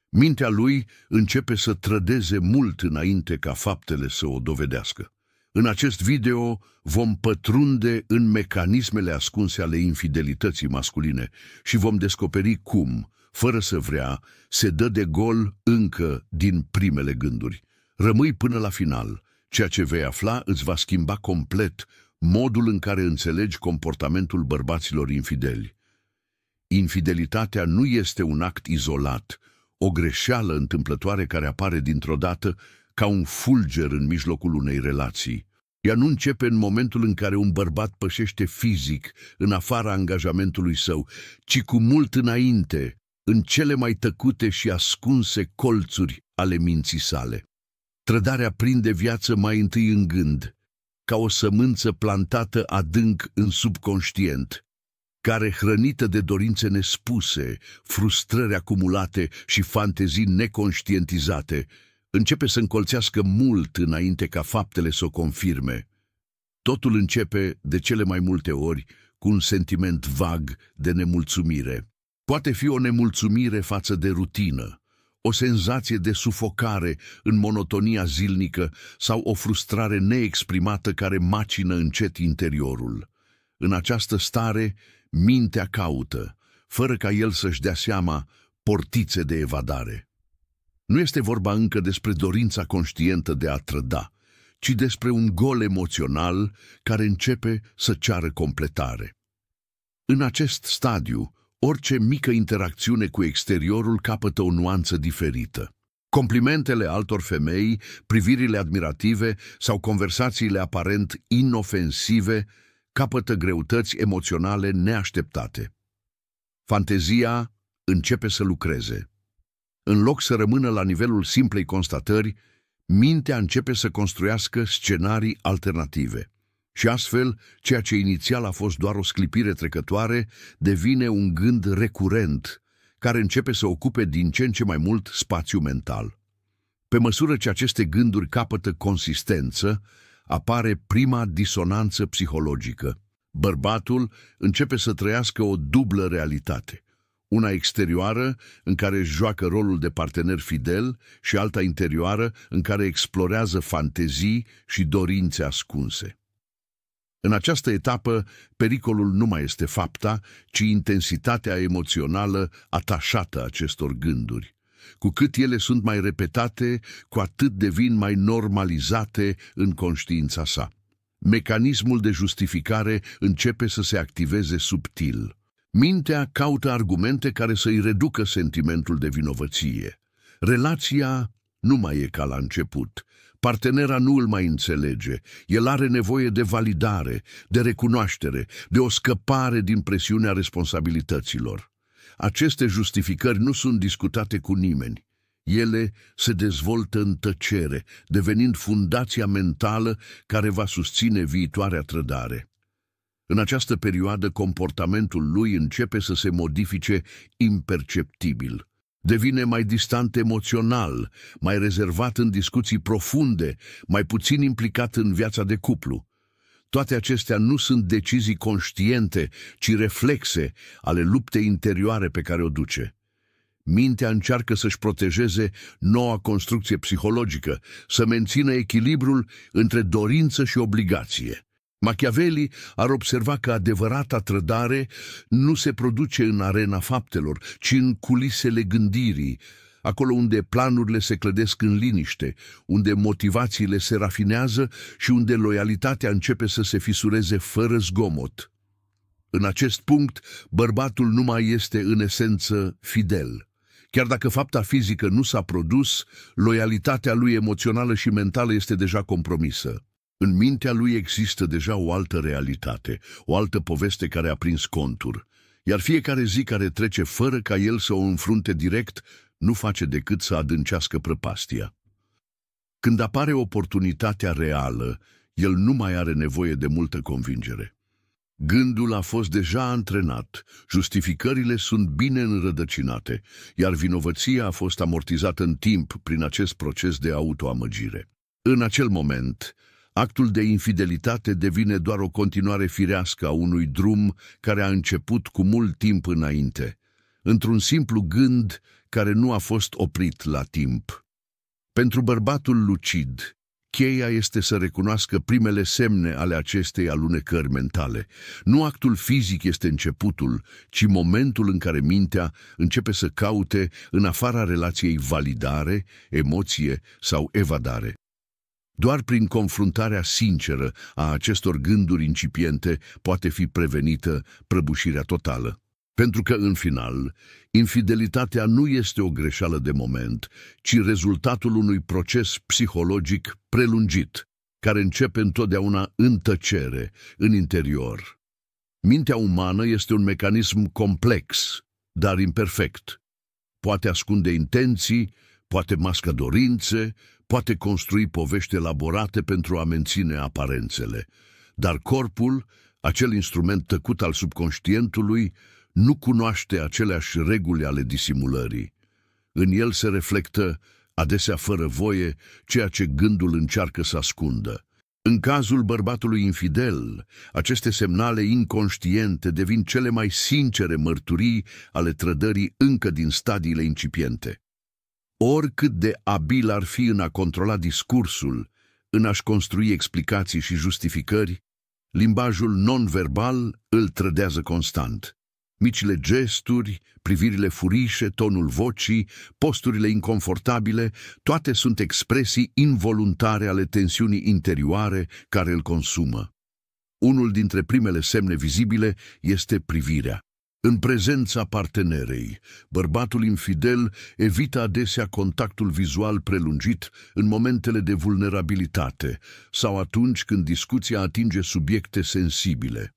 Mintea lui începe să trădeze mult înainte ca faptele să o dovedească. În acest video vom pătrunde în mecanismele ascunse ale infidelității masculine și vom descoperi cum, fără să vrea, se dă de gol încă din primele gânduri. Rămâi până la final. Ceea ce vei afla îți va schimba complet modul în care înțelegi comportamentul bărbaților infideli. Infidelitatea nu este un act izolat, o greșeală întâmplătoare care apare dintr-o dată ca un fulger în mijlocul unei relații. Ea nu începe în momentul în care un bărbat pășește fizic în afara angajamentului său, ci cu mult înainte, în cele mai tăcute și ascunse colțuri ale minții sale. Trădarea prinde viață mai întâi în gând, ca o sămânță plantată adânc în subconștient, care, hrănită de dorințe nespuse, frustrări acumulate și fantezii neconștientizate, începe să încolțească mult înainte ca faptele să o confirme. Totul începe, de cele mai multe ori, cu un sentiment vag de nemulțumire. Poate fi o nemulțumire față de rutină, o senzație de sufocare în monotonia zilnică sau o frustrare neexprimată care macină încet interiorul. În această stare, mintea caută, fără ca el să-și dea seama, portițe de evadare. Nu este vorba încă despre dorința conștientă de a trăda, ci despre un gol emoțional care începe să ceară completare. În acest stadiu, orice mică interacțiune cu exteriorul capătă o nuanță diferită. Complimentele altor femei, privirile admirative sau conversațiile aparent inofensive capătă greutăți emoționale neașteptate. Fantezia începe să lucreze. În loc să rămână la nivelul simplei constatări, mintea începe să construiască scenarii alternative. Și astfel, ceea ce inițial a fost doar o sclipire trecătoare, devine un gând recurent, care începe să ocupe din ce în ce mai mult spațiu mental. Pe măsură ce aceste gânduri capătă consistență, apare prima disonanță psihologică. Bărbatul începe să trăiască o dublă realitate. Una exterioară, în care își joacă rolul de partener fidel, și alta interioară, în care explorează fantezii și dorințe ascunse. În această etapă, pericolul nu mai este fapta, ci intensitatea emoțională atașată acestor gânduri. Cu cât ele sunt mai repetate, cu atât devin mai normalizate în conștiința sa. Mecanismul de justificare începe să se activeze subtil. Mintea caută argumente care să-i reducă sentimentul de vinovăție. Relația nu mai e ca la început. Partenera nu îl mai înțelege. El are nevoie de validare, de recunoaștere, de o scăpare din presiunea responsabilităților. Aceste justificări nu sunt discutate cu nimeni. Ele se dezvoltă în tăcere, devenind fundația mentală care va susține viitoarea trădare. În această perioadă, comportamentul lui începe să se modifice imperceptibil. Devine mai distant emoțional, mai rezervat în discuții profunde, mai puțin implicat în viața de cuplu. Toate acestea nu sunt decizii conștiente, ci reflexe ale luptei interioare pe care o duce. Mintea încearcă să-și protejeze noua construcție psihologică, să mențină echilibrul între dorință și obligație. Machiavelli ar observa că adevărata trădare nu se produce în arena faptelor, ci în culisele gândirii, acolo unde planurile se clădesc în liniște, unde motivațiile se rafinează și unde loialitatea începe să se fisureze fără zgomot. În acest punct, bărbatul nu mai este în esență fidel. Chiar dacă fapta fizică nu s-a produs, loialitatea lui emoțională și mentală este deja compromisă. În mintea lui există deja o altă realitate, o altă poveste care a prins contur, iar fiecare zi care trece fără ca el să o înfrunte direct nu face decât să adâncească prăpastia. Când apare oportunitatea reală, el nu mai are nevoie de multă convingere. Gândul a fost deja antrenat, justificările sunt bine înrădăcinate, iar vinovăția a fost amortizată în timp prin acest proces de autoamăgire. În acel moment, actul de infidelitate devine doar o continuare firească a unui drum care a început cu mult timp înainte. într-un simplu gând care nu a fost oprit la timp. Pentru bărbatul lucid, cheia este să recunoască primele semne ale acestei alunecări mentale. Nu actul fizic este începutul, ci momentul în care mintea începe să caute în afara relației validare, emoție sau evadare. Doar prin confruntarea sinceră a acestor gânduri incipiente poate fi prevenită prăbușirea totală. Pentru că, în final, infidelitatea nu este o greșeală de moment, ci rezultatul unui proces psihologic prelungit, care începe întotdeauna în tăcere, în interior. Mintea umană este un mecanism complex, dar imperfect. Poate ascunde intenții, poate masca dorințe, poate construi povești elaborate pentru a menține aparențele. Dar corpul, acel instrument tăcut al subconștientului, nu cunoaște aceleași reguli ale disimulării. În el se reflectă, adesea fără voie, ceea ce gândul încearcă să ascundă. În cazul bărbatului infidel, aceste semnale inconștiente devin cele mai sincere mărturii ale trădării încă din stadiile incipiente. Oricât de abil ar fi în a controla discursul, în a-și construi explicații și justificări, limbajul non-verbal îl trădează constant. Micile gesturi, privirile furișe, tonul vocii, posturile inconfortabile, toate sunt expresii involuntare ale tensiunii interioare care îl consumă. Unul dintre primele semne vizibile este privirea. În prezența partenerei, bărbatul infidel evită adesea contactul vizual prelungit în momentele de vulnerabilitate sau atunci când discuția atinge subiecte sensibile.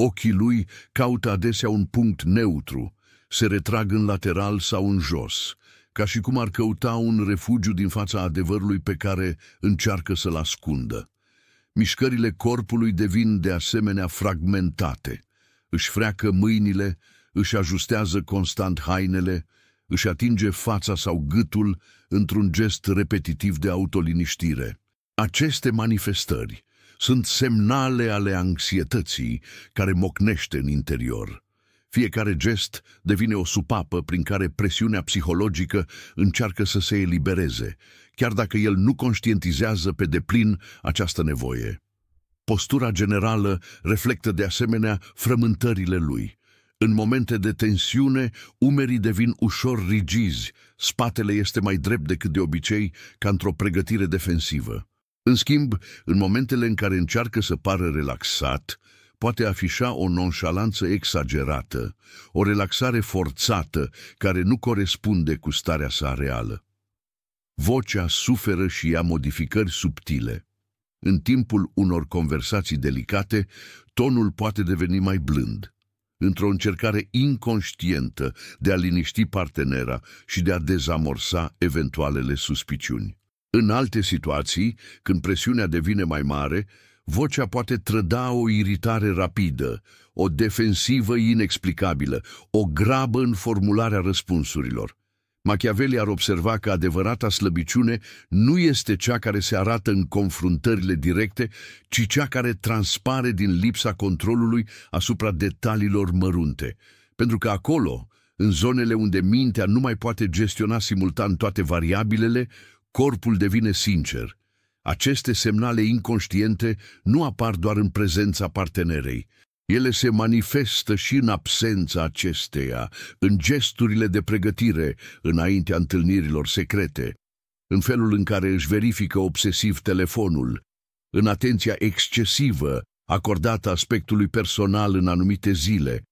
Ochii lui caută adesea un punct neutru, se retrag în lateral sau în jos, ca și cum ar căuta un refugiu din fața adevărului pe care încearcă să-l ascundă. Mișcările corpului devin de asemenea fragmentate. Își freacă mâinile, își ajustează constant hainele, își atinge fața sau gâtul într-un gest repetitiv de autoliniștire. Aceste manifestări sunt semnale ale anxietății care mocnește în interior. Fiecare gest devine o supapă prin care presiunea psihologică încearcă să se elibereze, chiar dacă el nu conștientizează pe deplin această nevoie. Postura generală reflectă de asemenea frământările lui. În momente de tensiune, umerii devin ușor rigizi, spatele este mai drept decât de obicei, ca într-o pregătire defensivă. În schimb, în momentele în care încearcă să pară relaxat, poate afișa o nonșalanță exagerată, o relaxare forțată care nu corespunde cu starea sa reală. Vocea suferă și ia modificări subtile. În timpul unor conversații delicate, tonul poate deveni mai blând, într-o încercare inconștientă de a liniști partenera și de a dezamorsa eventualele suspiciuni. În alte situații, când presiunea devine mai mare, vocea poate trăda o iritare rapidă, o defensivă inexplicabilă, o grabă în formularea răspunsurilor. Machiavelli ar observa că adevărata slăbiciune nu este cea care se arată în confruntările directe, ci cea care transpare din lipsa controlului asupra detaliilor mărunte. Pentru că acolo, în zonele unde mintea nu mai poate gestiona simultan toate variabilele, corpul devine sincer. Aceste semnale inconștiente nu apar doar în prezența partenerei. Ele se manifestă și în absența acesteia, în gesturile de pregătire înaintea întâlnirilor secrete, în felul în care își verifică obsesiv telefonul, în atenția excesivă acordată aspectului personal în anumite zile,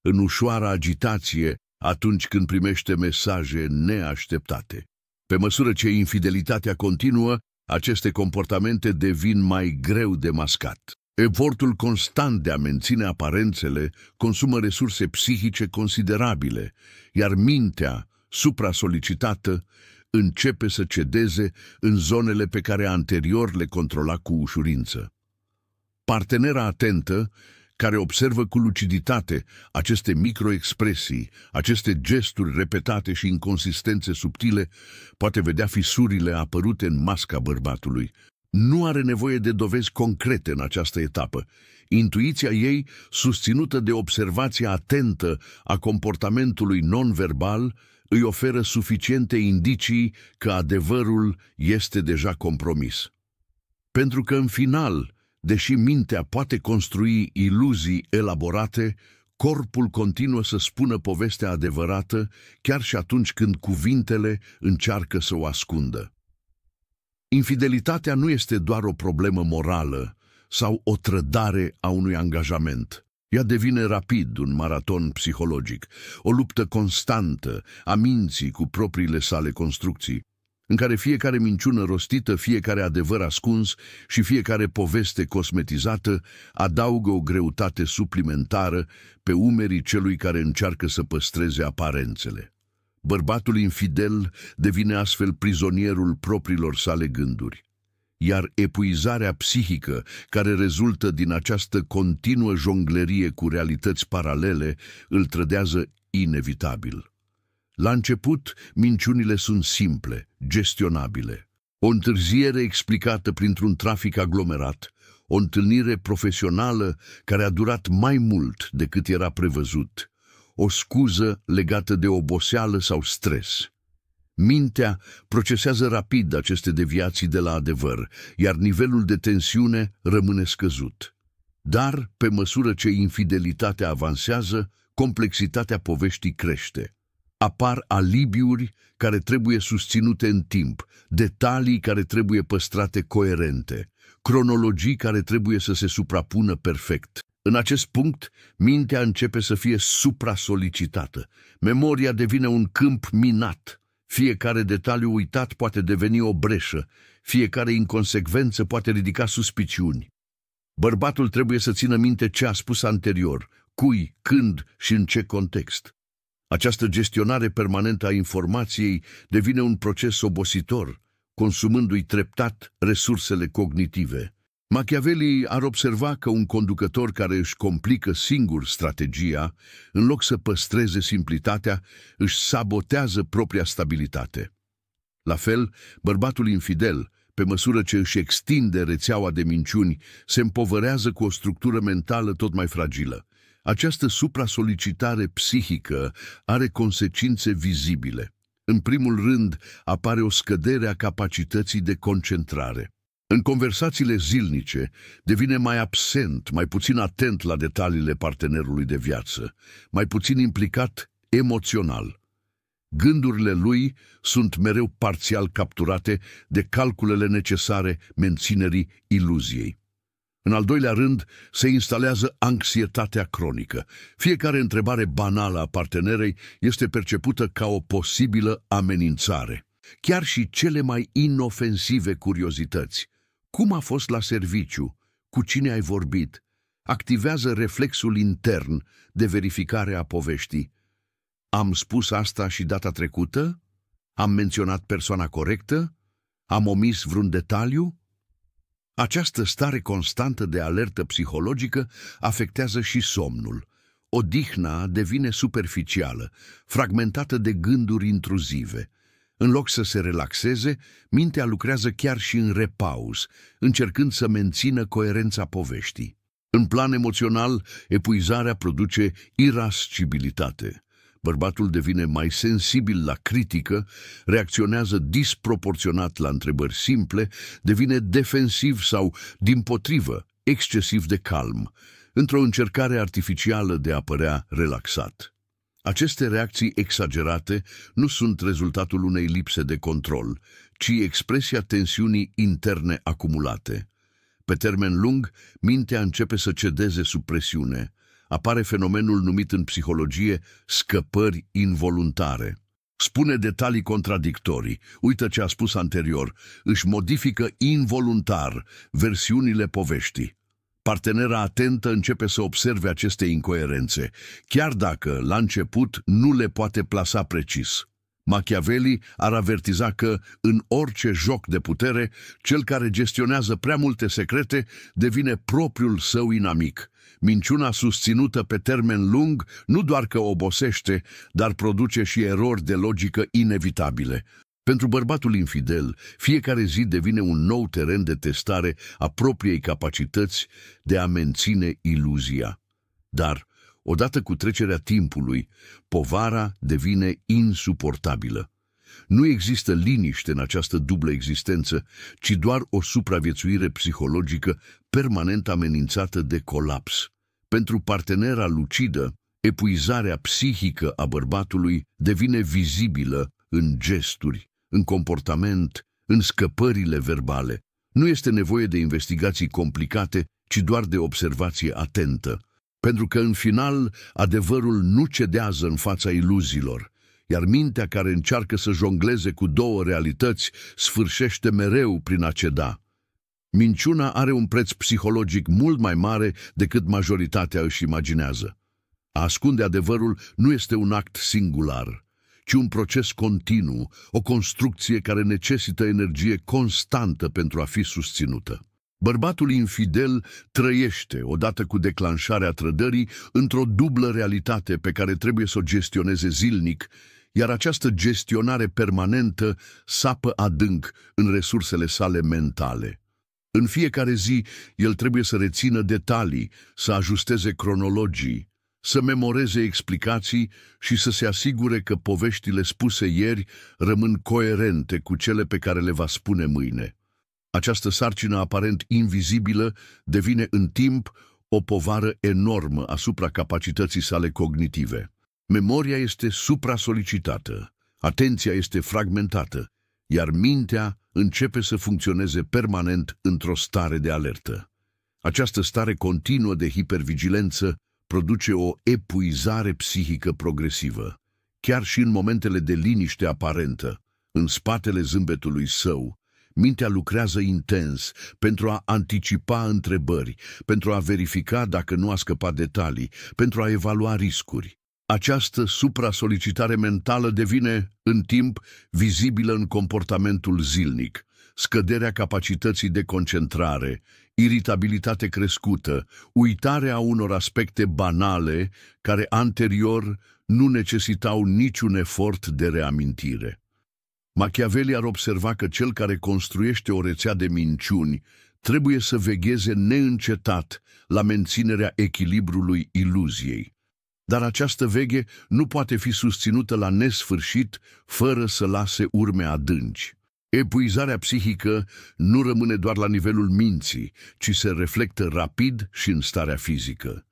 în ușoara agitație atunci când primește mesaje neașteptate. Pe măsură ce infidelitatea continuă, aceste comportamente devin mai greu de mascat. Efortul constant de a menține aparențele consumă resurse psihice considerabile, iar mintea, supra-solicitată, începe să cedeze în zonele pe care anterior le controla cu ușurință. Partenera atentă, care observă cu luciditate aceste microexpresii, aceste gesturi repetate și inconsistențe subtile, poate vedea fisurile apărute în masca bărbatului. nu are nevoie de dovezi concrete în această etapă. Intuiția ei, susținută de observația atentă a comportamentului non-verbal, îi oferă suficiente indicii că adevărul este deja compromis. Pentru că, în final, deși mintea poate construi iluzii elaborate, corpul continuă să spună povestea adevărată, chiar și atunci când cuvintele încearcă să o ascundă. Infidelitatea nu este doar o problemă morală sau o trădare a unui angajament. Ea devine rapid un maraton psihologic, o luptă constantă a minții cu propriile sale construcții, în care fiecare minciună rostită, fiecare adevăr ascuns și fiecare poveste cosmetizată adaugă o greutate suplimentară pe umerii celui care încearcă să păstreze aparențele. Bărbatul infidel devine astfel prizonierul propriilor sale gânduri, iar epuizarea psihică care rezultă din această continuă jonglerie cu realități paralele îl trădează inevitabil. La început, minciunile sunt simple, gestionabile. O întârziere explicată printr-un trafic aglomerat, o întâlnire profesională care a durat mai mult decât era prevăzut, o scuză legată de oboseală sau stres. Mintea procesează rapid aceste deviații de la adevăr, iar nivelul de tensiune rămâne scăzut. Dar, pe măsură ce infidelitatea avansează, complexitatea poveștii crește. Apar alibiuri care trebuie susținute în timp, detalii care trebuie păstrate coerente, cronologii care trebuie să se suprapună perfect. În acest punct, mintea începe să fie supra-solicitată. Memoria devine un câmp minat. Fiecare detaliu uitat poate deveni o breșă, fiecare inconsecvență poate ridica suspiciuni. Bărbatul trebuie să țină minte ce a spus anterior, cui, când și în ce context. Această gestionare permanentă a informației devine un proces obositor, consumându-i treptat resursele cognitive. Machiavelli ar observa că un conducător care își complică singur strategia, în loc să păstreze simplitatea, își sabotează propria stabilitate. La fel, bărbatul infidel, pe măsură ce își extinde rețeaua de minciuni, se împovărează cu o structură mentală tot mai fragilă. Această supra-solicitare psihică are consecințe vizibile. În primul rând, apare o scădere a capacității de concentrare. În conversațiile zilnice, devine mai absent, mai puțin atent la detaliile partenerului de viață, mai puțin implicat emoțional. Gândurile lui sunt mereu parțial capturate de calculele necesare menținerii iluziei. În al doilea rând, se instalează anxietatea cronică. Fiecare întrebare banală a partenerei este percepută ca o posibilă amenințare. Chiar și cele mai inofensive curiozități. Cum a fost la serviciu? Cu cine ai vorbit? Activează reflexul intern de verificare a poveștii. Am spus asta și data trecută? Am menționat persoana corectă? Am omis vreun detaliu? Această stare constantă de alertă psihologică afectează și somnul. Odihna devine superficială, fragmentată de gânduri intruzive. În loc să se relaxeze, mintea lucrează chiar și în repaus, încercând să mențină coerența poveștii. În plan emoțional, epuizarea produce irascibilitate. Bărbatul devine mai sensibil la critică, reacționează disproporționat la întrebări simple, devine defensiv sau, dimpotrivă, excesiv de calm, într-o încercare artificială de a părea relaxat. Aceste reacții exagerate nu sunt rezultatul unei lipse de control, ci expresia tensiunii interne acumulate. Pe termen lung, mintea începe să cedeze sub presiune. Apare fenomenul numit în psihologie scăpări involuntare. Spune detalii contradictorii, uită ce a spus anterior, își modifică involuntar versiunile poveștii. Partenera atentă începe să observe aceste incoerențe, chiar dacă, la început, nu le poate plasa precis. Machiavelli ar avertiza că, în orice joc de putere, cel care gestionează prea multe secrete devine propriul său inamic. Minciuna susținută pe termen lung nu doar că obosește, dar produce și erori de logică inevitabile. Pentru bărbatul infidel, fiecare zi devine un nou teren de testare a propriei capacități de a menține iluzia. Dar, odată cu trecerea timpului, povara devine insuportabilă. Nu există liniște în această dublă existență, ci doar o supraviețuire psihologică permanent amenințată de colaps. Pentru partenera lucidă, epuizarea psihică a bărbatului devine vizibilă în gesturi, în comportament, în scăpările verbale. Nu este nevoie de investigații complicate, ci doar de observație atentă. Pentru că, în final, adevărul nu cedează în fața iluziilor, iar mintea care încearcă să jongleze cu două realități sfârșește mereu prin a ceda. Minciuna are un preț psihologic mult mai mare decât majoritatea își imaginează. A ascunde adevărul nu este un act singular, ci un proces continuu, o construcție care necesită energie constantă pentru a fi susținută. Bărbatul infidel trăiește, odată cu declanșarea trădării, într-o dublă realitate pe care trebuie să o gestioneze zilnic, iar această gestionare permanentă sapă adânc în resursele sale mentale. În fiecare zi, el trebuie să rețină detalii, să ajusteze cronologii, să memoreze explicații și să se asigure că poveștile spuse ieri rămân coerente cu cele pe care le va spune mâine. Această sarcină aparent invizibilă devine în timp o povară enormă asupra capacității sale cognitive. Memoria este supra-solicitată, atenția este fragmentată, iar mintea începe să funcționeze permanent într-o stare de alertă. Această stare continuă de hipervigilență produce o epuizare psihică progresivă. Chiar și în momentele de liniște aparentă, în spatele zâmbetului său, mintea lucrează intens pentru a anticipa întrebări, pentru a verifica dacă nu a scăpat detalii, pentru a evalua riscuri. Această supra-solicitare mentală devine, în timp, vizibilă în comportamentul zilnic, scăderea capacității de concentrare, iritabilitate crescută, uitarea unor aspecte banale care anterior nu necesitau niciun efort de reamintire. Machiavelli ar observa că cel care construiește o rețea de minciuni trebuie să vegheze neîncetat la menținerea echilibrului iluziei. Dar această veghe nu poate fi susținută la nesfârșit fără să lase urme adânci. Epuizarea psihică nu rămâne doar la nivelul minții, ci se reflectă rapid și în starea fizică.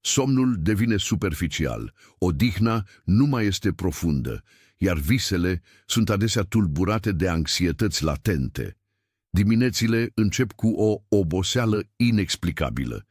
Somnul devine superficial, odihna nu mai este profundă, iar visele sunt adesea tulburate de anxietăți latente. Diminețile încep cu o oboseală inexplicabilă,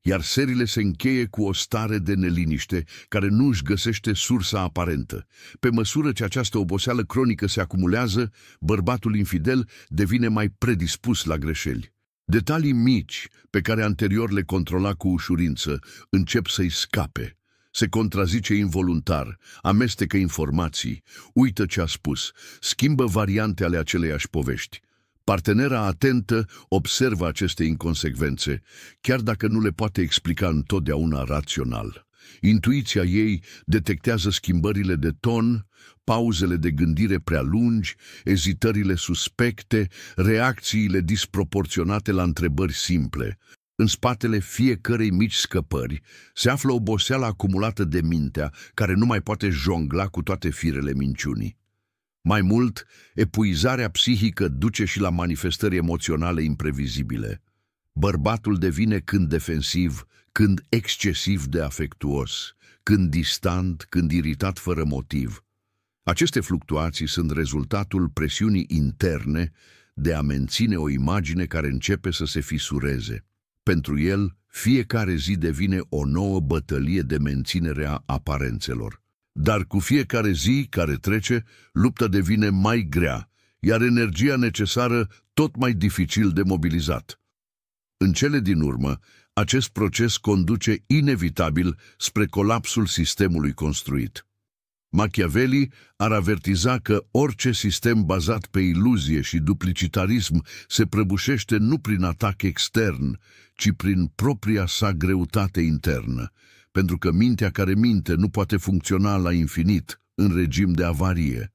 iar serile se încheie cu o stare de neliniște care nu își găsește sursa aparentă. Pe măsură ce această oboseală cronică se acumulează, bărbatul infidel devine mai predispus la greșeli. Detalii mici, pe care anterior le controla cu ușurință, încep să-i scape. Se contrazice involuntar, amestecă informații, uită ce a spus, schimbă variante ale aceleiași povești. Partenera atentă observă aceste inconsecvențe, chiar dacă nu le poate explica întotdeauna rațional. Intuiția ei detectează schimbările de ton, pauzele de gândire prea lungi, ezitările suspecte, reacțiile disproporționate la întrebări simple. În spatele fiecărei mici scăpări se află oboseala acumulată de mintea, care nu mai poate jongla cu toate firele minciunii. Mai mult, epuizarea psihică duce și la manifestări emoționale imprevizibile. Bărbatul devine când defensiv, când excesiv de afectuos, când distant, când iritat fără motiv. Aceste fluctuații sunt rezultatul presiunii interne de a menține o imagine care începe să se fisureze. Pentru el, fiecare zi devine o nouă bătălie de menținere a aparențelor. Dar cu fiecare zi care trece, lupta devine mai grea, iar energia necesară tot mai dificil de mobilizat. În cele din urmă, acest proces conduce inevitabil spre colapsul sistemului construit. Machiavelli ar avertiza că orice sistem bazat pe iluzie și duplicitarism se prăbușește nu prin atac extern, ci prin propria sa greutate internă, pentru că mintea care minte nu poate funcționa la infinit în regim de avarie.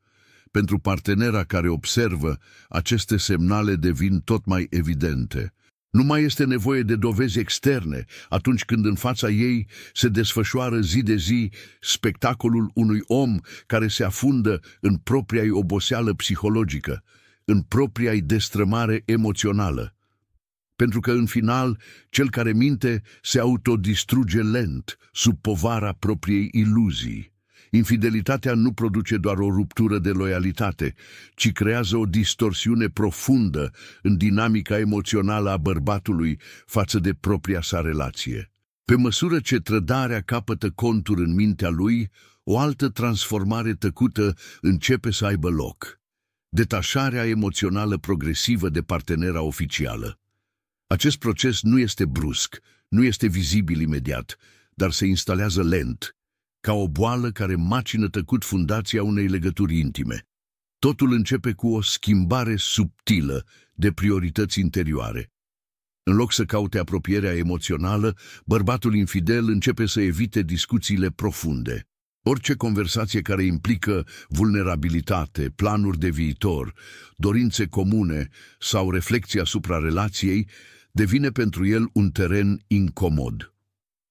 Pentru partenera care observă, aceste semnale devin tot mai evidente. Nu mai este nevoie de dovezi externe atunci când în fața ei se desfășoară zi de zi spectacolul unui om care se afundă în propria-i oboseală psihologică, în propria-i destrămare emoțională. Pentru că, în final, cel care minte se autodistruge lent, sub povara propriei iluzii. Infidelitatea nu produce doar o ruptură de loialitate, ci creează o distorsiune profundă în dinamica emoțională a bărbatului față de propria sa relație. Pe măsură ce trădarea capătă contur în mintea lui, o altă transformare tăcută începe să aibă loc. Detașarea emoțională progresivă de partenera oficială. Acest proces nu este brusc, nu este vizibil imediat, dar se instalează lent, ca o boală care macină tăcut fundația unei legături intime. Totul începe cu o schimbare subtilă de priorități interioare. În loc să caute apropierea emoțională, bărbatul infidel începe să evite discuțiile profunde. Orice conversație care implică vulnerabilitate, planuri de viitor, dorințe comune sau reflecții asupra relației devine pentru el un teren incomod.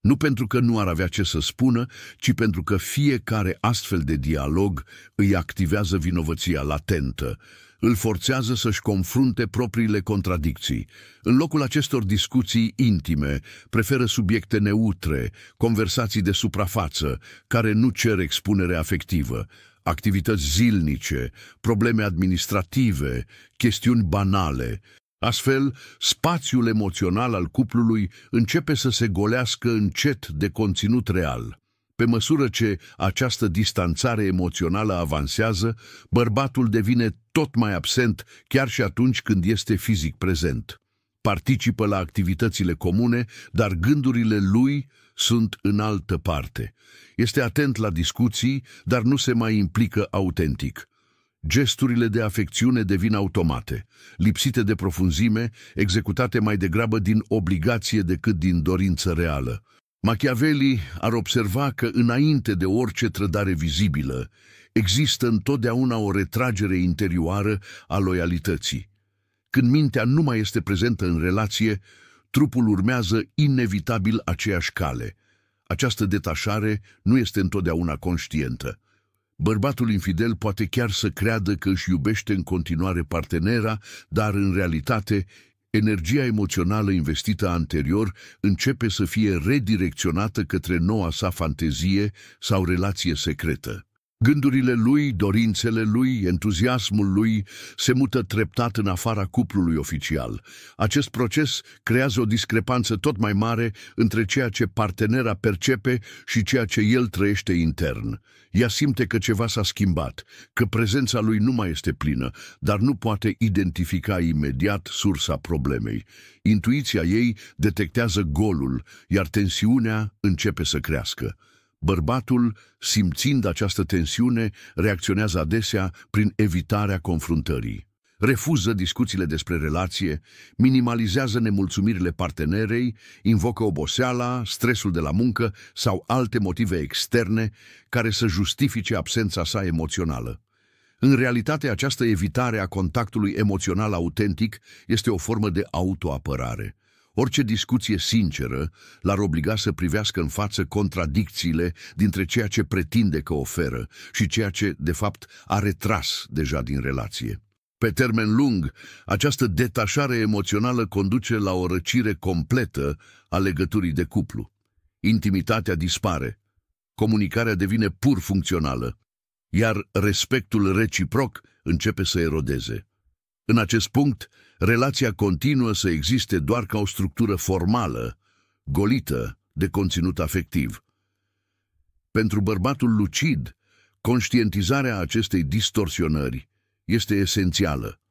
Nu pentru că nu ar avea ce să spună, ci pentru că fiecare astfel de dialog îi activează vinovăția latentă, îl forțează să-și confrunte propriile contradicții. În locul acestor discuții intime, preferă subiecte neutre, conversații de suprafață, care nu cer expunere afectivă, activități zilnice, probleme administrative, chestiuni banale. Astfel, spațiul emoțional al cuplului începe să se golească încet de conținut real. Pe măsură ce această distanțare emoțională avansează, bărbatul devine tot mai absent chiar și atunci când este fizic prezent. Participă la activitățile comune, dar gândurile lui sunt în altă parte. Este atent la discuții, dar nu se mai implică autentic. Gesturile de afecțiune devin automate, lipsite de profunzime, executate mai degrabă din obligație decât din dorință reală. Machiavelli ar observa că înainte de orice trădare vizibilă, există întotdeauna o retragere interioară a loialității. Când mintea nu mai este prezentă în relație, trupul urmează inevitabil aceeași cale. Această detașare nu este întotdeauna conștientă. Bărbatul infidel poate chiar să creadă că își iubește în continuare partenera, dar în realitate, energia emoțională investită anterior începe să fie redirecționată către noua sa fantezie sau relație secretă. Gândurile lui, dorințele lui, entuziasmul lui se mută treptat în afara cuplului oficial. Acest proces creează o discrepanță tot mai mare între ceea ce partenera percepe și ceea ce el trăiește intern. Ea simte că ceva s-a schimbat, că prezența lui nu mai este plină, dar nu poate identifica imediat sursa problemei. Intuiția ei detectează golul, iar tensiunea începe să crească. Bărbatul, simțind această tensiune, reacționează adesea prin evitarea confruntării. Refuză discuțiile despre relație, minimalizează nemulțumirile partenerei, invocă oboseala, stresul de la muncă sau alte motive externe care să justifice absența sa emoțională. În realitate, această evitare a contactului emoțional autentic este o formă de autoapărare. Orice discuție sinceră l-ar obliga să privească în față contradicțiile dintre ceea ce pretinde că oferă și ceea ce, de fapt, a retras deja din relație. Pe termen lung, această detașare emoțională conduce la o răcire completă a legăturii de cuplu. Intimitatea dispare, comunicarea devine pur funcțională, iar respectul reciproc începe să erodeze. În acest punct, relația continuă să existe doar ca o structură formală, golită de conținut afectiv. Pentru bărbatul lucid, conștientizarea acestei distorsionări este esențială.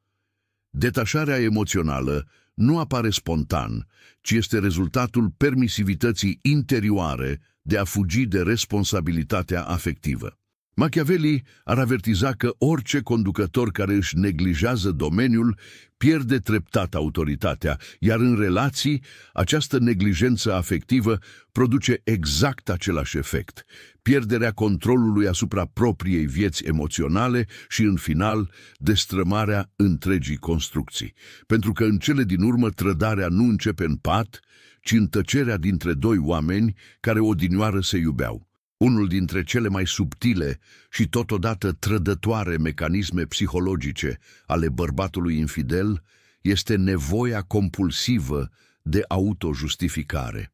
Detașarea emoțională nu apare spontan, ci este rezultatul permisivității interioare de a fugi de responsabilitatea afectivă. Machiavelli ar avertiza că orice conducător care își neglijează domeniul pierde treptat autoritatea, iar în relații, această neglijență afectivă produce exact același efect: pierderea controlului asupra propriei vieți emoționale și, în final, destrămarea întregii construcții. Pentru că, în cele din urmă, trădarea nu începe în pat, ci în tăcerea dintre doi oameni care odinioară se iubeau. Unul dintre cele mai subtile și totodată trădătoare mecanisme psihologice ale bărbatului infidel este nevoia compulsivă de autojustificare.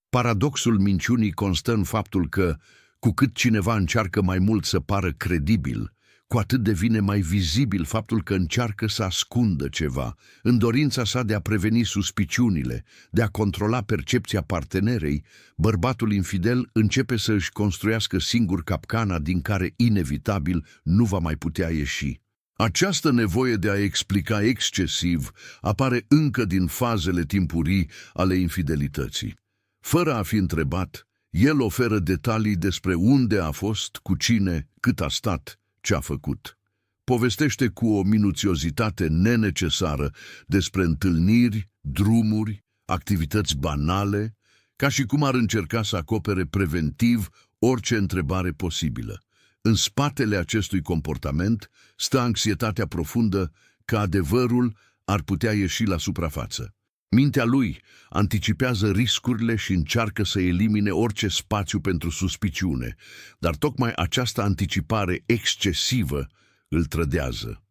Paradoxul minciunii constă în faptul că, cu cât cineva încearcă mai mult să pară credibil, cu atât devine mai vizibil faptul că încearcă să ascundă ceva, în dorința sa de a preveni suspiciunile, de a controla percepția partenerei. Bărbatul infidel începe să își construiască singur capcana din care, inevitabil, nu va mai putea ieși. Această nevoie de a explica excesiv apare încă din fazele timpurii ale infidelității. Fără a fi întrebat, el oferă detalii despre unde a fost, cu cine, cât a stat, ce a făcut. Povestește cu o minuțiozitate nenecesară despre întâlniri, drumuri, activități banale, ca și cum ar încerca să acopere preventiv orice întrebare posibilă. În spatele acestui comportament stă anxietatea profundă că adevărul ar putea ieși la suprafață. Mintea lui anticipează riscurile și încearcă să elimine orice spațiu pentru suspiciune, dar tocmai această anticipare excesivă îl trădează.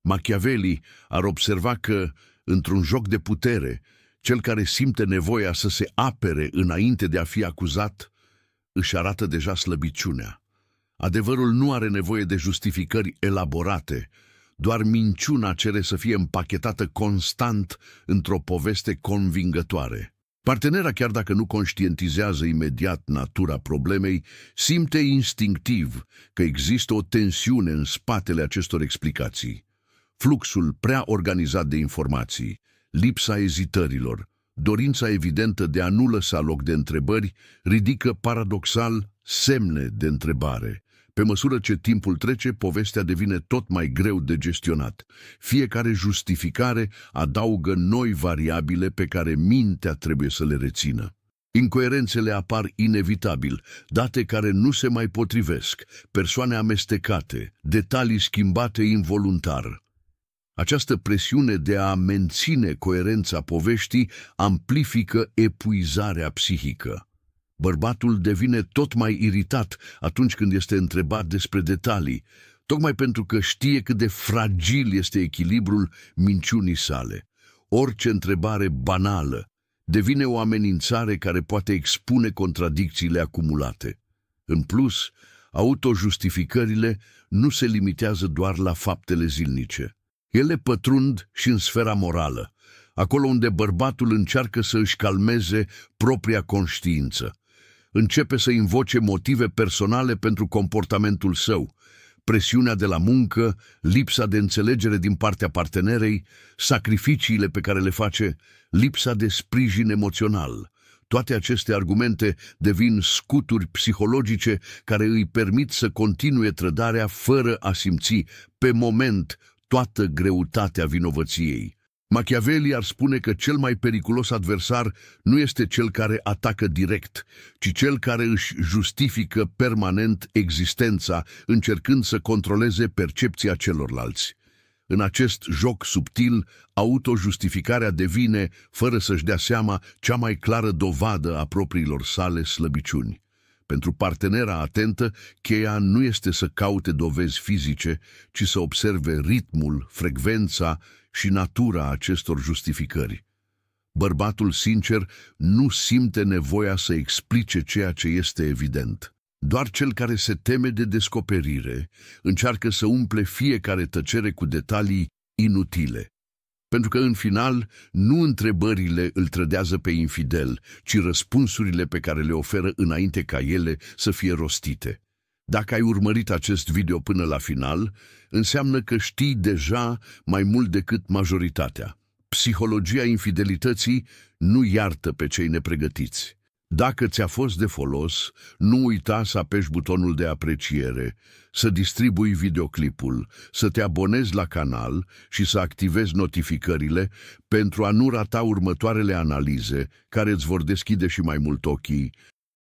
Machiavelli ar observa că, într-un joc de putere, cel care simte nevoia să se apere înainte de a fi acuzat își arată deja slăbiciunea. Adevărul nu are nevoie de justificări elaborate, doar minciuna cere să fie împachetată constant într-o poveste convingătoare. Partenera, chiar dacă nu conștientizează imediat natura problemei, simte instinctiv că există o tensiune în spatele acestor explicații. Fluxul prea organizat de informații, lipsa ezitărilor, dorința evidentă de a nu lăsa loc de întrebări, ridică paradoxal semne de întrebare. Pe măsură ce timpul trece, povestea devine tot mai greu de gestionat. Fiecare justificare adaugă noi variabile pe care mintea trebuie să le rețină. Incoerențele apar inevitabil, date care nu se mai potrivesc, persoane amestecate, detalii schimbate involuntar. Această presiune de a menține coerența poveștii amplifică epuizarea psihică. Bărbatul devine tot mai iritat atunci când este întrebat despre detalii, tocmai pentru că știe cât de fragil este echilibrul minciunii sale. Orice întrebare banală devine o amenințare care poate expune contradicțiile acumulate. În plus, autojustificările nu se limitează doar la faptele zilnice. Ele pătrund și în sfera morală, acolo unde bărbatul încearcă să își calmeze propria conștiință. Începe să invoce motive personale pentru comportamentul său, presiunea de la muncă, lipsa de înțelegere din partea partenerei, sacrificiile pe care le face, lipsa de sprijin emoțional. Toate aceste argumente devin scuturi psihologice care îi permit să continue trădarea fără a simți, pe moment, toată greutatea vinovăției. Machiavelli ar spune că cel mai periculos adversar nu este cel care atacă direct, ci cel care își justifică permanent existența, încercând să controleze percepția celorlalți. În acest joc subtil, autojustificarea devine, fără să-și dea seama, cea mai clară dovadă a propriilor sale slăbiciuni. Pentru partenera atentă, cheia nu este să caute dovezi fizice, ci să observe ritmul, frecvența și natura acestor justificări. Bărbatul sincer nu simte nevoia să explice ceea ce este evident. Doar cel care se teme de descoperire încearcă să umple fiecare tăcere cu detalii inutile. Pentru că, în final, nu întrebările îl trădează pe infidel, ci răspunsurile pe care le oferă înainte ca ele să fie rostite. Dacă ai urmărit acest video până la final, înseamnă că știi deja mai mult decât majoritatea. Psihologia infidelității nu iartă pe cei nepregătiți. Dacă ți-a fost de folos, nu uita să apeși butonul de apreciere, să distribui videoclipul, să te abonezi la canal și să activezi notificările pentru a nu rata următoarele analize care îți vor deschide și mai mult ochii